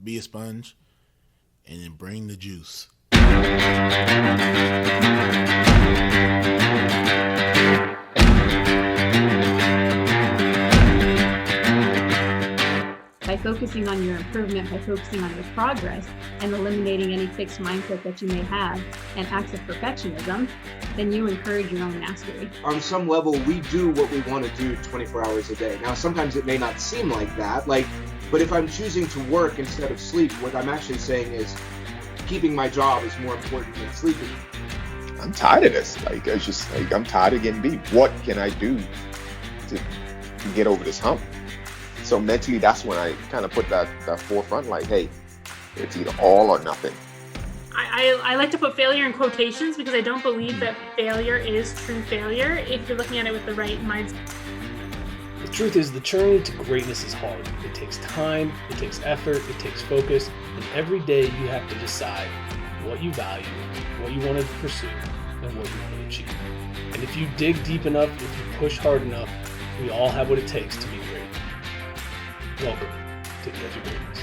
be a sponge, and then bring the juice. By focusing on your improvement, by focusing on your progress, and eliminating any fixed mindset that you may have and acts of perfectionism, then you encourage your own mastery. On some level, we do what we want to do 24 hours a day. Now, sometimes it may not seem like that, but if I'm choosing to work instead of sleep, what I'm actually saying is keeping my job is more important than sleeping. I'm tired of this. I'm tired of getting beat. What can I do to get over this hump? So mentally, that's when I kind of put that forefront, like, hey, it's either all or nothing. I like to put failure in quotations because I don't believe that failure is true failure if you're looking at it with the right mindset. The truth is, the journey to greatness is hard. It takes time, it takes effort, it takes focus, and every day you have to decide what you value, what you want to pursue, and what you want to achieve. And if you dig deep enough, if you push hard enough, we all have what it takes to be great. Welcome to the Edge of Greatness.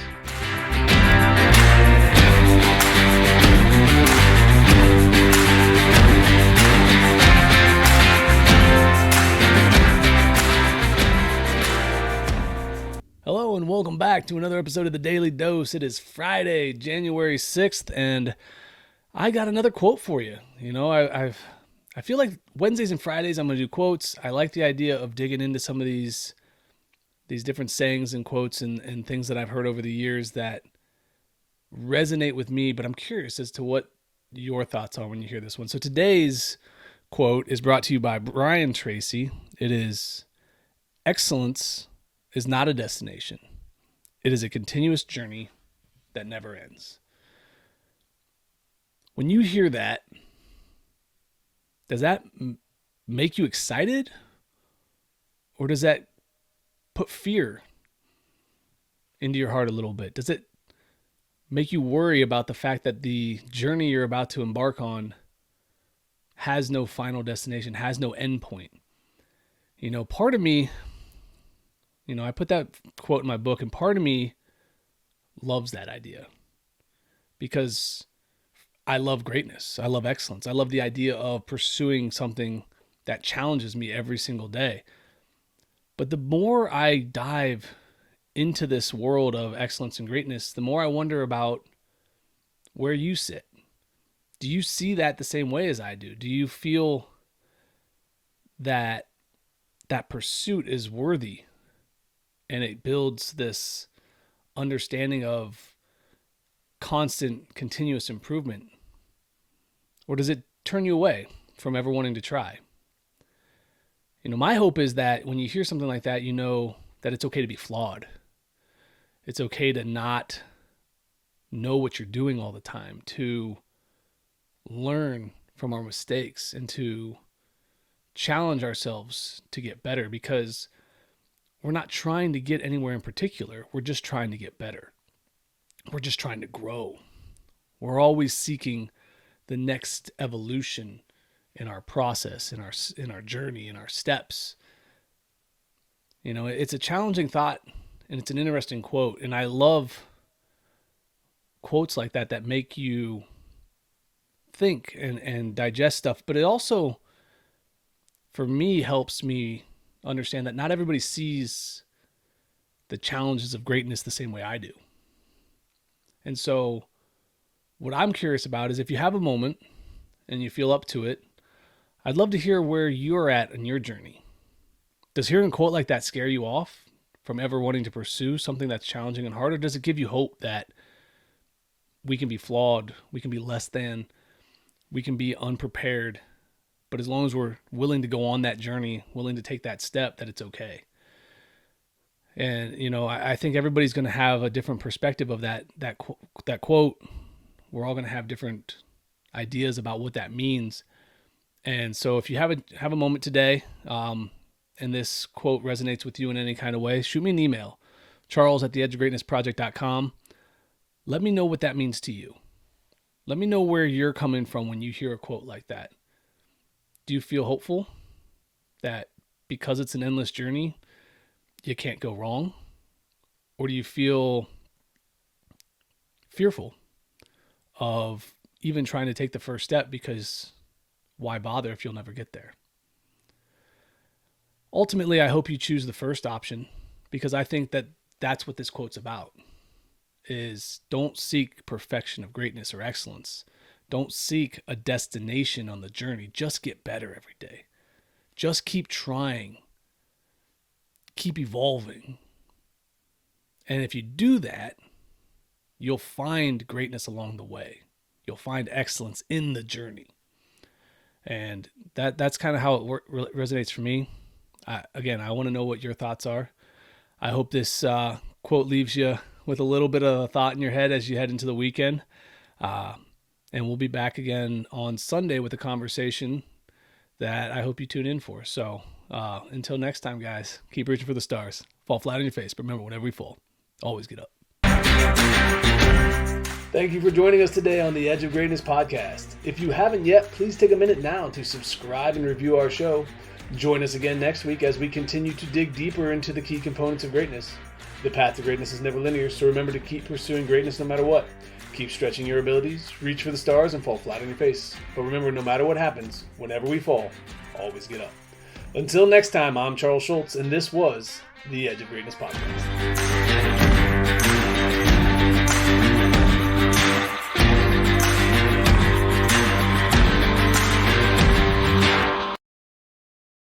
Hello and welcome back to another episode of the Daily Dose. It is Friday, January 6th, and I got another quote for you. You know, I feel like Wednesdays and Fridays I'm going to do quotes. I like the idea of digging into some of these different sayings and quotes and things that I've heard over the years that resonate with me, but I'm curious as to what your thoughts are when you hear this one. So today's quote is brought to you by Brian Tracy. It is, "Excellence is not a destination. It is a continuous journey that never ends." When you hear that, does that make you excited? Or does that put fear into your heart a little bit? Does it make you worry about the fact that the journey you're about to embark on has no final destination, has no end point? You know, part of me, I put that quote in my book, and part of me loves that idea because I love greatness. I love excellence. I love the idea of pursuing something that challenges me every single day. But the more I dive into this world of excellence and greatness, the more I wonder about where you sit. Do you see that the same way as I do? Do you feel that pursuit is worthy and it builds this understanding of constant, continuous improvement? Or does it turn you away from ever wanting to try? My hope is that when you hear something like that, you know that it's okay to be flawed. It's okay to not know what you're doing all the time, to learn from our mistakes and to challenge ourselves to get better, because we're not trying to get anywhere in particular. We're just trying to get better. We're just trying to grow. We're always seeking the next evolution in our process, in our journey, in our steps. It's a challenging thought, and it's an interesting quote. And I love quotes like that make you think and digest stuff. But it also, for me, helps me understand that not everybody sees the challenges of greatness the same way I do. And so what I'm curious about is, if you have a moment and you feel up to it, I'd love to hear where you're at in your journey. Does hearing a quote like that scare you off from ever wanting to pursue something that's challenging and hard? Or does it give you hope that we can be flawed, we can be less than, we can be unprepared, but as long as we're willing to go on that journey, willing to take that step, that it's okay? And, I think everybody's going to have a different perspective of that quote. We're all going to have different ideas about what that means. And so if you have a moment today, and this quote resonates with you in any kind of way, shoot me an email, charles@theedgeofgreatnessproject.com. Let me know what that means to you. Let me know where you're coming from when you hear a quote like that. Do you feel hopeful that because it's an endless journey, you can't go wrong? Or do you feel fearful of even trying to take the first step, because why bother if you'll never get there? Ultimately, I hope you choose the first option, because I think that that's what this quote's about, is don't seek perfection of greatness or excellence. Don't seek a destination on the journey. Just get better every day. Just keep trying. Keep evolving. And if you do that, you'll find greatness along the way. You'll find excellence in the journey. And that's kind of how it resonates for me. I want to know what your thoughts are. I hope this quote leaves you with a little bit of a thought in your head as you head into the weekend. And we'll be back again on Sunday with a conversation that I hope you tune in for. So until next time, guys, keep reaching for the stars. Fall flat on your face, but remember, whenever we fall, always get up. Thank you for joining us today on the Edge of Greatness podcast. If you haven't yet, please take a minute now to subscribe and review our show. Join us again next week as we continue to dig deeper into the key components of greatness. The path to greatness is never linear, so remember to keep pursuing greatness no matter what. Keep stretching your abilities, reach for the stars, and fall flat on your face. But remember, no matter what happens, whenever we fall, always get up. Until next time, I'm Charles Schultz, and this was the Edge of Greatness podcast.